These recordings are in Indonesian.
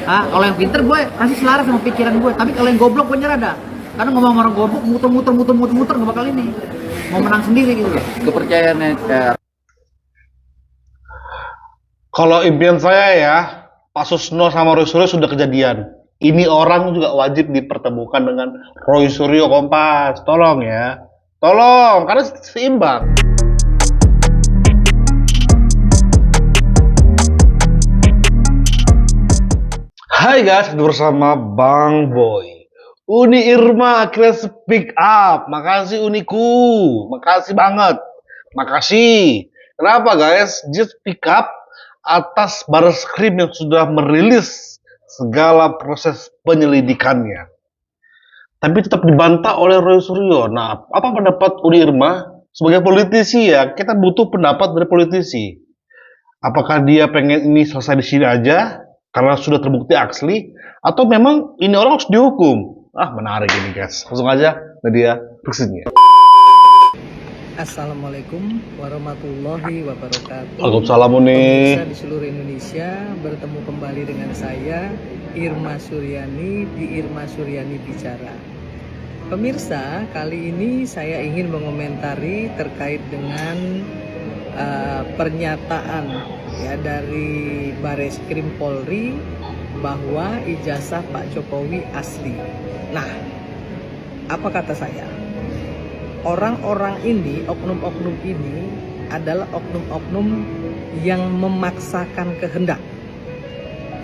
Kalau yang pinter gue kasih selaras sama pikiran gue, tapi kalau yang goblok gue nyerah dah. Karena ngomong orang goblok muter-muter nggak bakal ini. Mau menang sendiri gitu loh. Kepercayaannya Kalau impian saya ya, Pak Susno sama Roy Suryo sudah kejadian. Ini orang juga wajib dipertemukan dengan Roy Suryo Kompas. Tolong ya. Tolong, karena seimbang. Hai guys, bersama Bang Boy. Uni Irma akhirnya speak up. Makasih Uniku. Makasih banget. Makasih. Kenapa guys? Dia speak up atas Barreskrim yang sudah merilis segala proses penyelidikannya. Tapi tetap dibantah oleh Roy Suryo. Nah, apa pendapat Uni Irma? Sebagai politisi ya, kita butuh pendapat dari politisi. Apakah dia pengen ini selesai di sini aja karena sudah terbukti asli, atau memang ini orang harus dihukum? Menarik ini guys. Langsung aja Nadia Berikutnya. Assalamualaikum warahmatullahi wabarakatuh. Waalaikumsalam Uni. Pemirsa di seluruh Indonesia, bertemu kembali dengan saya Irma Suryani di Irma Suryani Bicara. Pemirsa, kali ini saya ingin mengomentari terkait dengan pernyataan ya dari Barreskrim Polri bahwa ijazah Pak Jokowi asli. Nah, apa kata saya? Orang-orang ini, oknum-oknum ini adalah oknum-oknum yang memaksakan kehendak.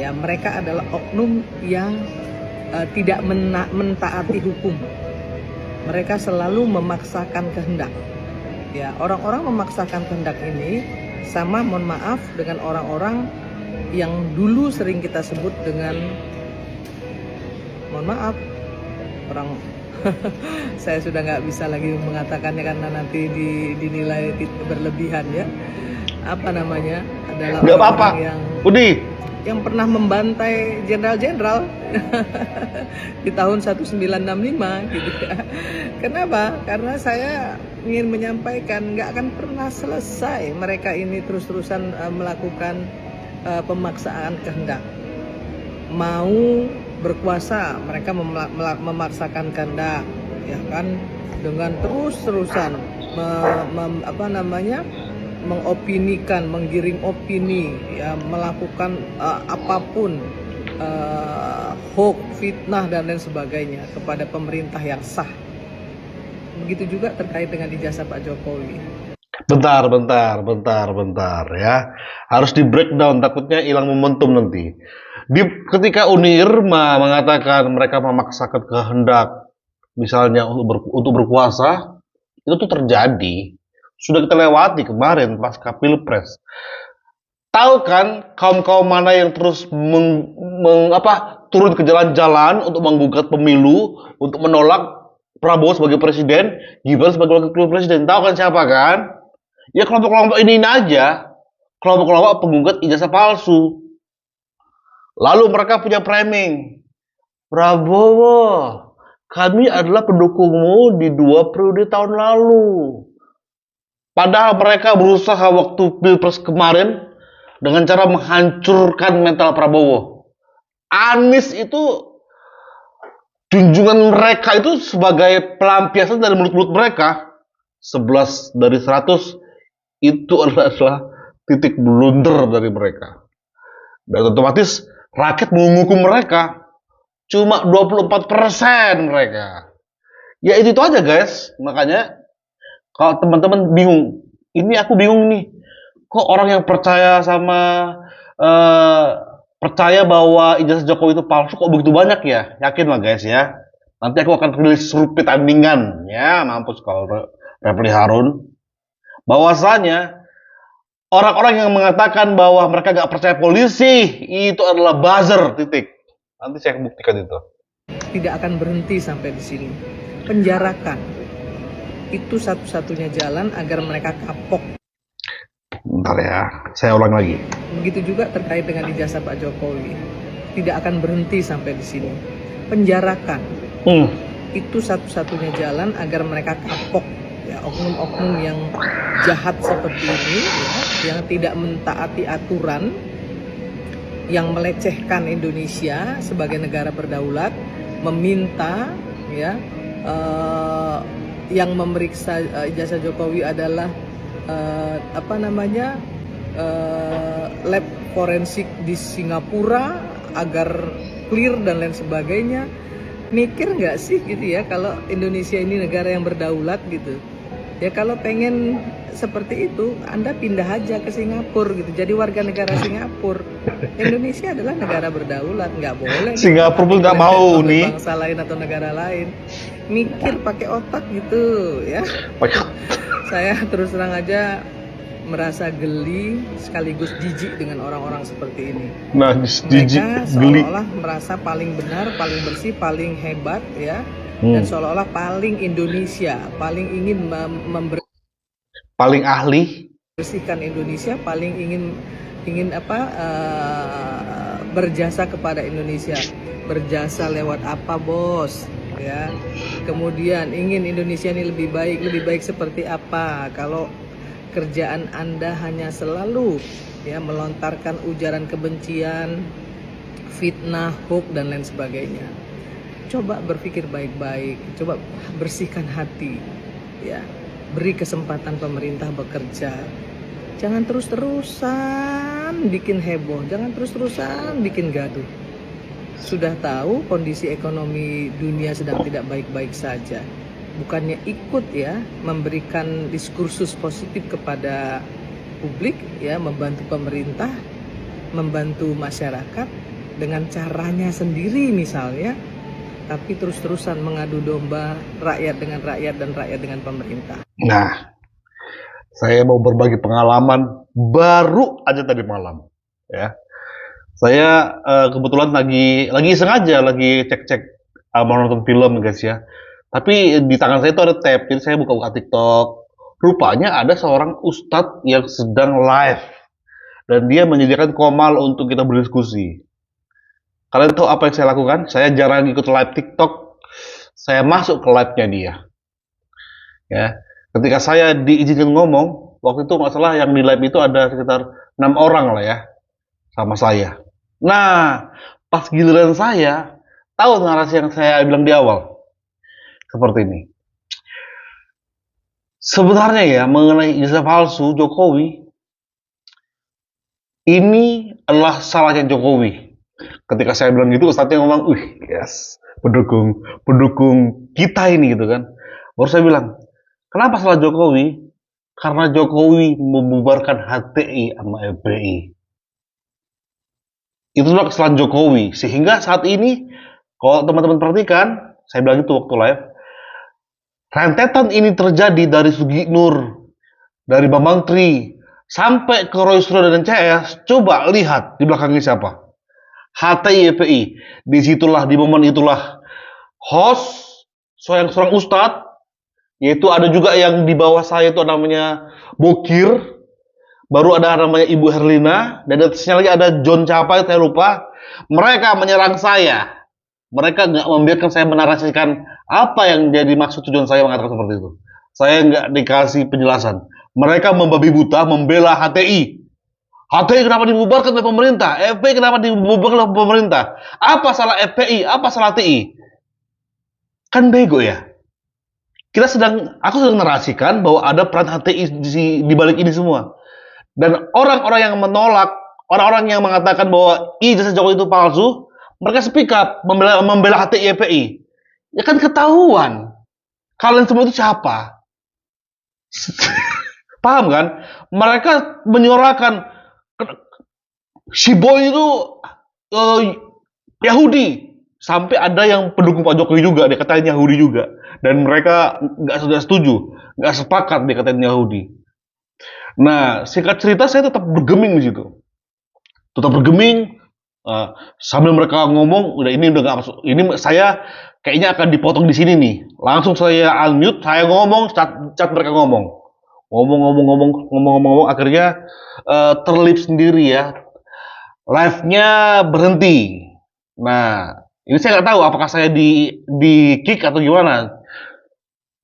Ya, mereka adalah oknum yang tidak mentaati hukum. Mereka selalu memaksakan kehendak. Ya, orang-orang memaksakan kehendak ini sama, mohon maaf, dengan orang-orang yang dulu sering kita sebut dengan, mohon maaf, orang saya sudah nggak bisa lagi mengatakannya karena nanti dinilai berlebihan ya. Apa namanya? Adalah orang-orang yang pernah membantai jenderal-jenderal di tahun 1965 gitu ya. Kenapa? Karena saya ingin menyampaikan nggak akan pernah selesai mereka ini terus-terusan melakukan pemaksaan kehendak. Mau berkuasa, mereka memaksakan kehendak, ya kan, dengan terus-terusan mengopinikan, menggiring opini, ya, melakukan apapun, hoax, fitnah dan lain sebagainya kepada pemerintah yang sah. Begitu juga terkait dengan ijazah Pak Jokowi. Bentar ya. Harus di breakdown, takutnya hilang momentum nanti. Ketika Uni Irma mengatakan mereka memaksakan kehendak, misalnya untuk berkuasa, itu tuh terjadi. Sudah kita lewati kemarin pasca Pilpres. Tahu kan kaum-kaum mana yang terus turun ke jalan-jalan untuk menggugat pemilu, untuk menolak Prabowo sebagai presiden, Gibran sebagai wakil presiden. Tahu kan siapa kan? Ya kelompok-kelompok ini aja. Kelompok-kelompok penggugat ijazah palsu. Lalu mereka punya framing. Prabowo, kami adalah pendukungmu di 2 periode tahun lalu. Padahal mereka berusaha waktu Pilpres kemarin dengan cara menghancurkan mental Prabowo. Anies itu, junjungan mereka itu sebagai pelampiasan dari mulut-mulut mereka. 11 dari 100 itu adalah titik blunder dari mereka. Dan otomatis rakyat menghukum mereka. Cuma 24% mereka. Ya itu aja guys. Makanya kalau teman-teman bingung, ini aku bingung nih. Kok orang yang percaya sama percaya bahwa ijazah Jokowi itu palsu kok begitu banyak ya? Yakin lah guys ya. Nanti aku akan rilis survei tandingan. Ya mampus kalau Refli Harun. Bahwasanya orang-orang yang mengatakan bahwa mereka gak percaya polisi itu adalah buzzer, titik. Nanti saya buktikan itu. Tidak akan berhenti sampai di sini. Penjarakan. Itu satu-satunya jalan agar mereka kapok. Bentar ya, saya ulang lagi. Begitu juga terkait dengan ijazah Pak Jokowi. Tidak akan berhenti sampai di sini. Penjarakan. Itu satu-satunya jalan agar mereka kapok. Ya, oknum-oknum yang jahat seperti ini, ya, yang tidak mentaati aturan, yang melecehkan Indonesia sebagai negara berdaulat, meminta ya yang memeriksa ijazah Jokowi adalah lab forensik di Singapura agar clear dan lain sebagainya. Mikir nggak sih gitu ya, kalau Indonesia ini negara yang berdaulat gitu ya, kalau pengen seperti itu Anda pindah aja ke Singapura gitu, jadi warga negara Singapura. Indonesia adalah negara berdaulat, nggak boleh Singapura pun nggak mau oleh nih. bangsa lain atau negara lain. Mikir pakai otak gitu ya. Saya terus terang aja merasa geli sekaligus jijik dengan orang-orang seperti ini. Nah, jijik, Mereka geli. seolah-olah merasa paling benar, paling bersih, paling hebat ya, dan seolah-olah paling Indonesia, paling ingin Paling ahli. membersihkan Indonesia, paling ingin berjasa kepada Indonesia. Berjasa lewat apa, bos? Ya. Kemudian ingin Indonesia ini lebih baik seperti apa? Kalau kerjaan Anda hanya selalu ya melontarkan ujaran kebencian, fitnah, hoax dan lain sebagainya. Coba berpikir baik-baik, coba bersihkan hati ya. Beri kesempatan pemerintah bekerja. Jangan terus-terusan bikin heboh, jangan terus-terusan bikin gaduh. Sudah tahu kondisi ekonomi dunia sedang tidak baik-baik saja. Bukannya ikut ya memberikan diskursus positif kepada publik ya, membantu pemerintah, membantu masyarakat dengan caranya sendiri misalnya, tapi terus-terusan mengadu domba rakyat dengan rakyat dan rakyat dengan pemerintah. Nah, saya mau berbagi pengalaman baru aja tadi malam ya. Saya kebetulan lagi sengaja lagi cek-cek mau nonton film guys ya. Tapi di tangan saya itu ada tab, jadi saya buka-buka TikTok. Rupanya ada seorang ustadz yang sedang live dan dia menyediakan komal untuk kita berdiskusi. Kalian tahu apa yang saya lakukan? Saya jarang ikut live TikTok. Saya masuk ke live-nya dia. Ya, ketika saya diizinkan ngomong, waktu itu nggak salah yang di live itu ada sekitar 6 orang lah ya, sama saya. Nah, pas giliran saya, tahu narasi yang saya bilang di awal? Seperti ini. Sebenarnya ya, mengenai ijazah palsu Jokowi, ini adalah salahnya Jokowi. Ketika saya bilang gitu, ustadznya ngomong, yes, pendukung kita ini gitu kan. Baru saya bilang, kenapa salah Jokowi? Karena Jokowi membubarkan HTI sama FPI. Itulah kesalahan Jokowi. Sehingga saat ini, kalau teman-teman perhatikan, saya bilang itu waktu live, rentetan ini terjadi dari Sugi Nur, dari Bambang Tri, sampai ke Roy Suryo dan CS. Coba lihat di belakangnya siapa. HTI FPI. Disitulah, di momen itulah, host, seorang ustadz, yaitu ada juga yang di bawah saya itu namanya Bokir, baru ada namanya Ibu Herlina, dan atasnya lagi ada John Capai, saya lupa. Mereka menyerang saya. Mereka nggak membiarkan saya menarasikan apa yang jadi maksud tujuan saya mengatakan seperti itu. Saya nggak dikasih penjelasan. Mereka membabi buta membela HTI. HTI kenapa dibubarkan oleh pemerintah? FPI kenapa dibubarkan oleh pemerintah? Apa salah FPI? Apa salah TI? Kan bego ya. Aku sedang narasikan bahwa ada peran HTI di balik ini semua. Dan orang-orang yang menolak, orang-orang yang mengatakan bahwa ijazah Jokowi itu palsu, mereka speak up membela HTI FPI. Ya kan ketahuan. Kalian semua itu siapa? Paham kan? Mereka menyuarakan si boy itu Yahudi. Sampai ada yang pendukung Pak Jokowi juga, dia katain Yahudi juga. Dan mereka nggak setuju, nggak sepakat dia katain Yahudi. Nah, singkat cerita saya tetap bergeming di situ. Tetap bergeming sambil mereka ngomong, udah nggak masuk. Ini saya kayaknya akan dipotong di sini nih. Langsung saya unmute, saya ngomong, chat mereka ngomong. Ngomong, akhirnya terlip sendiri ya. Live-nya berhenti. Nah, ini saya nggak tahu apakah saya di kick atau gimana.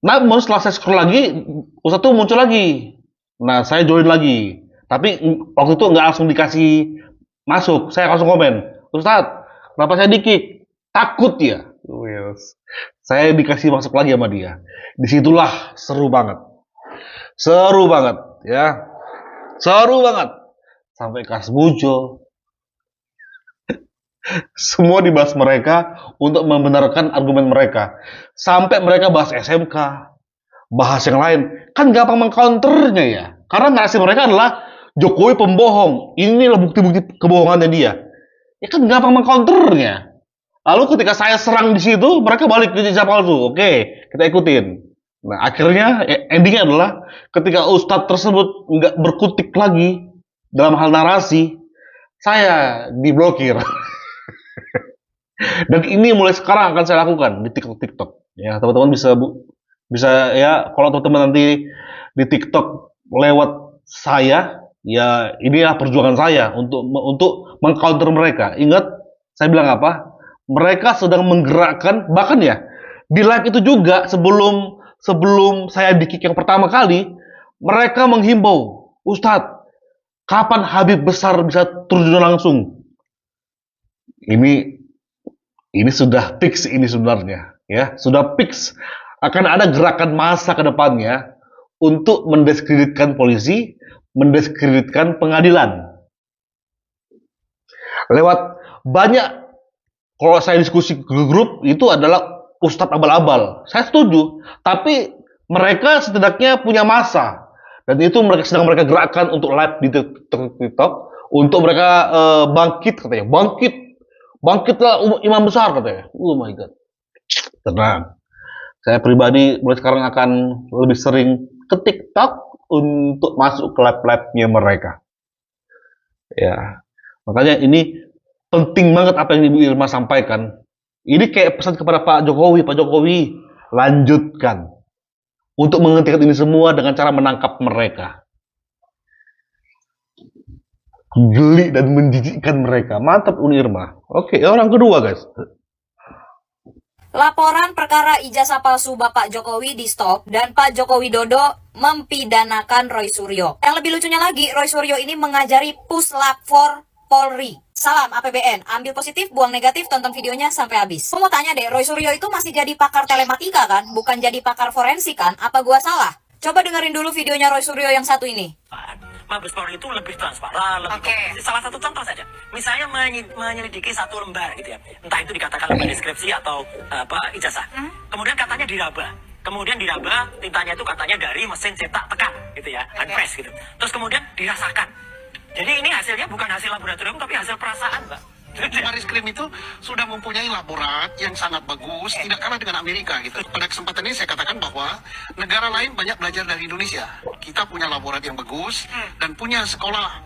Namun setelah saya scroll lagi, ustadz tuh muncul lagi. Nah, saya join lagi. Tapi waktu itu nggak langsung dikasih masuk, saya langsung komen, Ustadz, kenapa saya di-kick? Takut ya. Yes. Saya dikasih masuk lagi sama dia. Disitulah seru banget. Seru banget, ya. Seru banget. Sampai kas muncul. Semua dibahas mereka untuk membenarkan argumen mereka. Sampai mereka bahas SMK, bahas yang lain. Kan gampang mengcounternya ya. Karena narasi mereka adalah Jokowi pembohong. Inilah bukti-bukti kebohongannya dia. Ya kan gampang mengcounternya. Lalu ketika saya serang di situ, mereka balik ke jejak palsu. Oke, kita ikutin. Nah, akhirnya endingnya adalah ketika ustadz tersebut nggak berkutik lagi dalam hal narasi, saya diblokir. Dan ini mulai sekarang akan saya lakukan di TikTok. Ya, teman-teman bisa ya, kalau teman-teman nanti di TikTok lewat saya, ya inilah perjuangan saya untuk mengcounter mereka. Ingat, saya bilang apa? Mereka sedang menggerakkan, bahkan ya di live itu juga sebelum saya di-kick yang pertama kali, mereka menghimbau, Ustadz, kapan Habib besar bisa terjun langsung? Ini sudah fix ini sebenarnya, ya sudah fix akan ada gerakan massa ke depannya untuk mendiskreditkan polisi, mendiskreditkan pengadilan. Lewat banyak, kalau saya diskusi ke grup itu adalah Ustadz abal-abal. Saya setuju, tapi mereka setidaknya punya massa dan itu sedang mereka gerakkan untuk live di TikTok untuk mereka bangkit katanya, bangkitlah imam besar katanya. Oh my god. Tenang. Saya pribadi mulai sekarang akan lebih sering ke TikTok untuk masuk ke live-live-nya mereka. Ya. Makanya ini penting banget apa yang Ibu Irma sampaikan. Ini kayak pesan kepada Pak Jokowi, lanjutkan untuk menghentikan ini semua dengan cara menangkap mereka. Geli dan menjijikkan mereka. Mantap Uni Irma. Oke, orang kedua guys. Laporan perkara ijazah palsu Bapak Jokowi di stop dan Pak Joko Widodo mempidanakan Roy Suryo. Yang lebih lucunya lagi, Roy Suryo ini mengajari puslap for Polri. Salam APBN, ambil positif, buang negatif, tonton videonya sampai habis. Aku mau tanya deh, Roy Suryo itu masih jadi pakar telematika kan? Bukan jadi pakar forensik kan? Apa gua salah? Coba dengerin dulu videonya Roy Suryo yang satu ini. Mabes Polri itu lebih transparan, lebih komprehensif. Salah satu contoh saja, misalnya menyelidiki satu lembar gitu ya, entah itu dikatakan lembar deskripsi atau ijazah. Kemudian katanya diraba. Kemudian diraba, tintanya itu katanya dari mesin cetak tekan gitu ya, handpress gitu. Terus kemudian dirasakan. Jadi ini hasilnya bukan hasil laboratorium tapi hasil perasaan, Mbak. Baris Krim itu sudah mempunyai laborat yang sangat bagus, tidak kalah dengan Amerika gitu. Pada kesempatan ini saya katakan bahwa negara lain banyak belajar dari Indonesia. Kita punya laborat yang bagus dan punya sekolah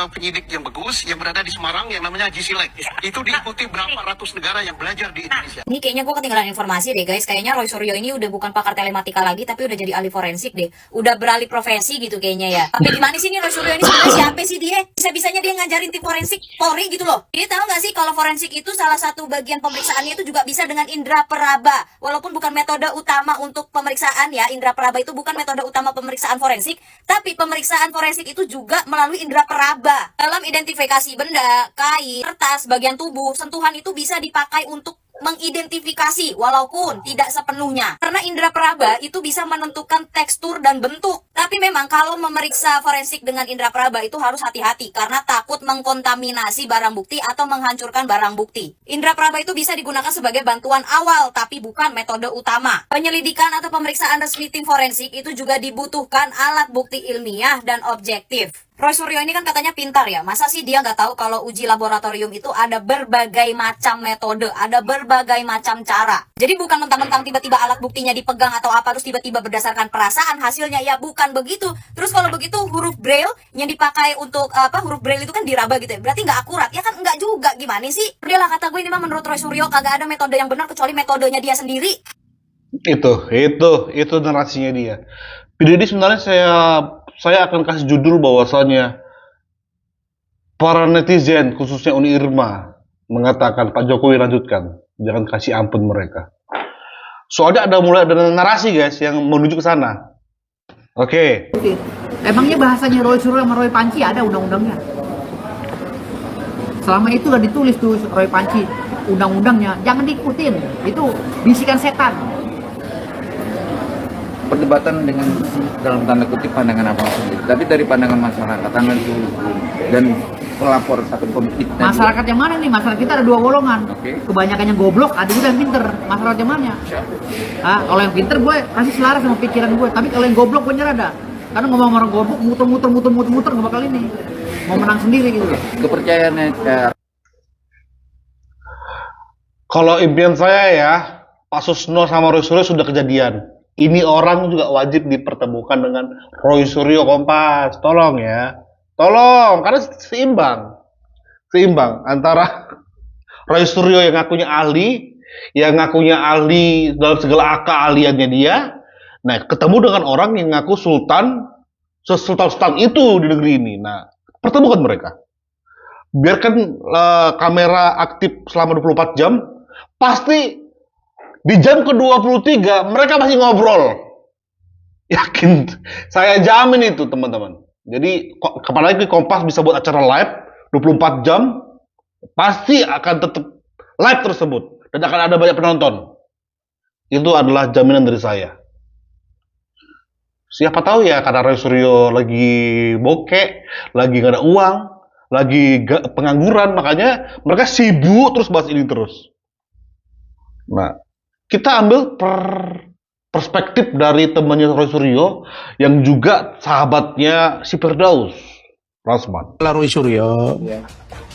penyidik yang bagus yang berada di Semarang yang namanya GSILEC. Itu diikuti berapa ratus negara yang belajar di Indonesia. Ini kayaknya gue ketinggalan informasi deh guys. Kayaknya Roy Suryo ini udah bukan pakar telematika lagi, tapi udah jadi ahli forensik deh. Udah beralih profesi gitu kayaknya ya. Tapi gimana sih nih Roy Suryo ini sebenarnya siapa sih dia? Bisa-bisanya dia ngajarin tim forensik Polri gitu loh. Dia tahu nggak sih kalau forensik itu salah satu bagian pemeriksaannya itu juga bisa dengan indera peraba. Walaupun bukan metode utama untuk pemeriksaan ya, indera peraba itu bukan metode utama pemeriksaan forensik, tapi pemeriksaan forensik itu juga melalui indera peraba. Dalam identifikasi benda, kain, kertas, bagian tubuh, sentuhan itu bisa dipakai untuk mengidentifikasi walaupun tidak sepenuhnya. Karena indera peraba itu bisa menentukan tekstur dan bentuk. Tapi memang kalau memeriksa forensik dengan indera peraba itu harus hati-hati karena takut mengkontaminasi barang bukti atau menghancurkan barang bukti. Indera peraba itu bisa digunakan sebagai bantuan awal tapi bukan metode utama. Penyelidikan atau pemeriksaan resmi tim forensik itu juga dibutuhkan alat bukti ilmiah dan objektif. Roy Suryo ini kan katanya pintar ya, masa sih dia nggak tahu kalau uji laboratorium itu ada berbagai macam metode, ada berbagai macam cara. Jadi bukan mentang-mentang tiba-tiba alat buktinya dipegang atau apa terus tiba-tiba berdasarkan perasaan hasilnya, ya bukan begitu. Terus kalau begitu huruf braille yang dipakai untuk huruf braille itu kan diraba gitu ya, berarti nggak akurat, ya kan nggak juga, gimana sih? Udah lah kata gue ini mah menurut Roy Suryo kagak ada metode yang benar kecuali metodenya dia sendiri. Itu narasinya dia. Video ini sebenarnya saya akan kasih judul bahwasanya para netizen khususnya Uni Irma mengatakan Pak Jokowi lanjutkan, jangan kasih ampun mereka. Soalnya mulai ada narasi guys yang menuju ke sana. Oke. Emangnya bahasanya Roy Suryo sama Roy Panci ada undang-undangnya? Selama itu udah ditulis tuh Roy Panci undang-undangnya, jangan diikutin. Itu bisikan setan. Perdebatan dengan dalam tanda kutip pandangan abang sendiri, tapi dari pandangan masyarakat tanggal dulu dan pelapor satu konflik Masyarakat yang mana nih? Masyarakat kita ada dua golongan. Oke. Kebanyakan yang goblok, ada juga yang pinter. Masyarakat yang mana? Kalau yang pinter gue kasih selaras sama pikiran gue. Tapi kalau yang goblok gue nyerah dah. Karena ngomong orang goblok muter-muter nggak bakal ini. Mau menang sendiri gitu. kepercayaannya Kalau impian saya ya, Pak Susno sama Roy Suryo sudah kejadian. Ini orang juga wajib dipertemukan dengan Roy Suryo Kompas. Tolong ya. Tolong, karena seimbang antara Roy Suryo yang ngakunya ahli dalam segala keahliannya dia. Nah, ketemu dengan orang yang ngaku sultan itu di negeri ini. Nah, pertemukan mereka. Biarkan kamera aktif selama 24 jam, pasti di jam ke-23 mereka masih ngobrol. Yakin, saya jamin itu teman-teman. Jadi, apalagi Kompas bisa buat acara live 24 jam, pasti akan tetap live tersebut. Dan akan ada banyak penonton. Itu adalah jaminan dari saya. Siapa tahu ya, karena Roy Suryo lagi bokek, lagi gak ada uang, lagi pengangguran, makanya mereka sibuk terus bahas ini terus. Nah, kita ambil perspektif dari temannya Roy Suryo yang juga sahabatnya si Firdaus Rasman. Kalau Roy Suryo,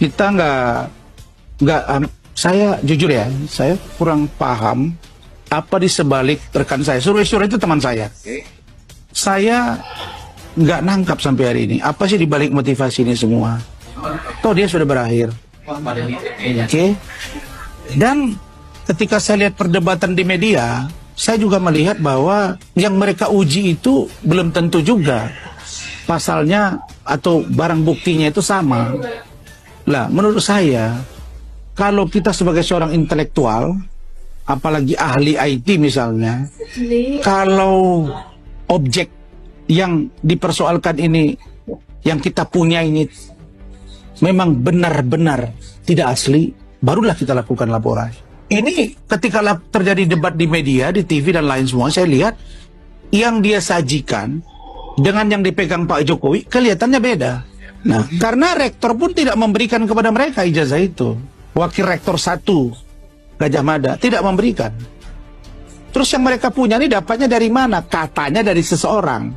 kita saya jujur ya, saya kurang paham apa di sebalik rekan saya. Roy Suryo itu teman saya. Saya nggak nangkap sampai hari ini apa sih dibalik motivasi ini semua. Toh dia sudah berakhir. Oke. Dan ketika saya lihat perdebatan di media, saya juga melihat bahwa yang mereka uji itu belum tentu juga pasalnya atau barang buktinya itu sama. Lah, menurut saya, kalau kita sebagai seorang intelektual, apalagi ahli IT misalnya, kalau objek yang dipersoalkan ini, yang kita punya ini, memang benar-benar tidak asli, barulah kita lakukan laporan. Ini ketika terjadi debat di media, di TV dan lain semua, saya lihat yang dia sajikan dengan yang dipegang Pak Jokowi kelihatannya beda. Nah, karena rektor pun tidak memberikan kepada mereka ijazah itu. Wakil rektor 1 Gajah Mada tidak memberikan. Terus yang mereka punya ini dapatnya dari mana? Katanya dari seseorang.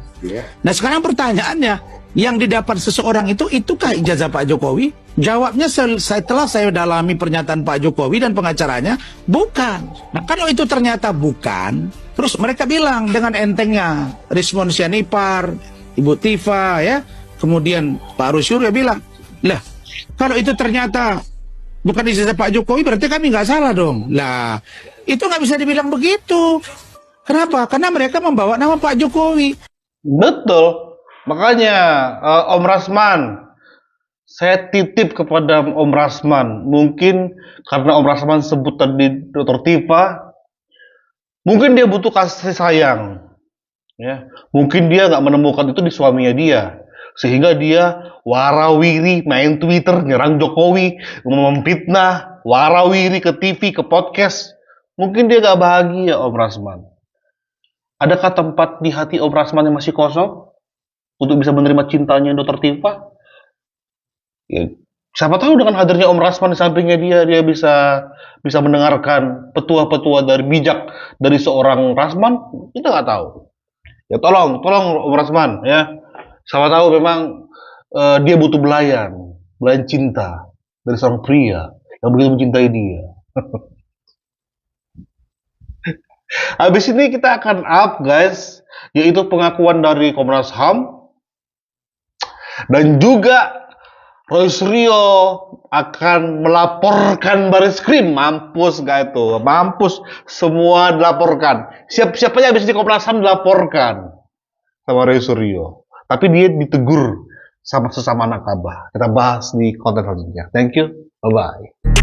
Nah, sekarang pertanyaannya, yang didapat seseorang itukah ijazah Pak Jokowi? Jawabnya setelah saya dalami pernyataan Pak Jokowi dan pengacaranya, bukan. Nah, kalau itu ternyata bukan, terus mereka bilang dengan entengnya, Rismon Sianipar, Ibu Tifa, ya, kemudian Pak Roy Suryo bilang, lah, kalau itu ternyata bukan ijazah Pak Jokowi, berarti kami nggak salah dong. Lah, itu nggak bisa dibilang begitu. Kenapa? Karena mereka membawa nama Pak Jokowi. Betul. Makanya Om Rasman, saya titip kepada Om Rasman. Mungkin karena Om Rasman sebut tadi Dr. Tifa, mungkin dia butuh kasih sayang. Ya, mungkin dia nggak menemukan itu di suaminya dia, sehingga dia warawiri main Twitter nyerang Jokowi, memfitnah, warawiri ke TV, ke podcast. Mungkin dia nggak bahagia, Om Rasman. Adakah tempat di hati Om Rasman yang masih kosong untuk bisa menerima cintanya Dr. Tifa? Ya, siapa tahu dengan hadirnya Om Rasman di sampingnya dia bisa mendengarkan petua-petua dari bijak dari seorang Rasman. Kita nggak tahu. Ya tolong Om Rasman ya. Siapa tahu memang dia butuh belayan cinta dari seorang pria yang begitu mencintai dia. Habis ini kita akan up guys, yaitu pengakuan dari Komnas HAM dan juga Roy Suryo akan melaporkan Bareskrim. Mampus gak itu? Mampus, semua dilaporkan. Siapa-siapanya habis di Komnas HAM dilaporkan sama Roy Suryo. Tapi dia ditegur sama sesama anak kabah. Kita bahas di konten selanjutnya. Thank you, bye-bye.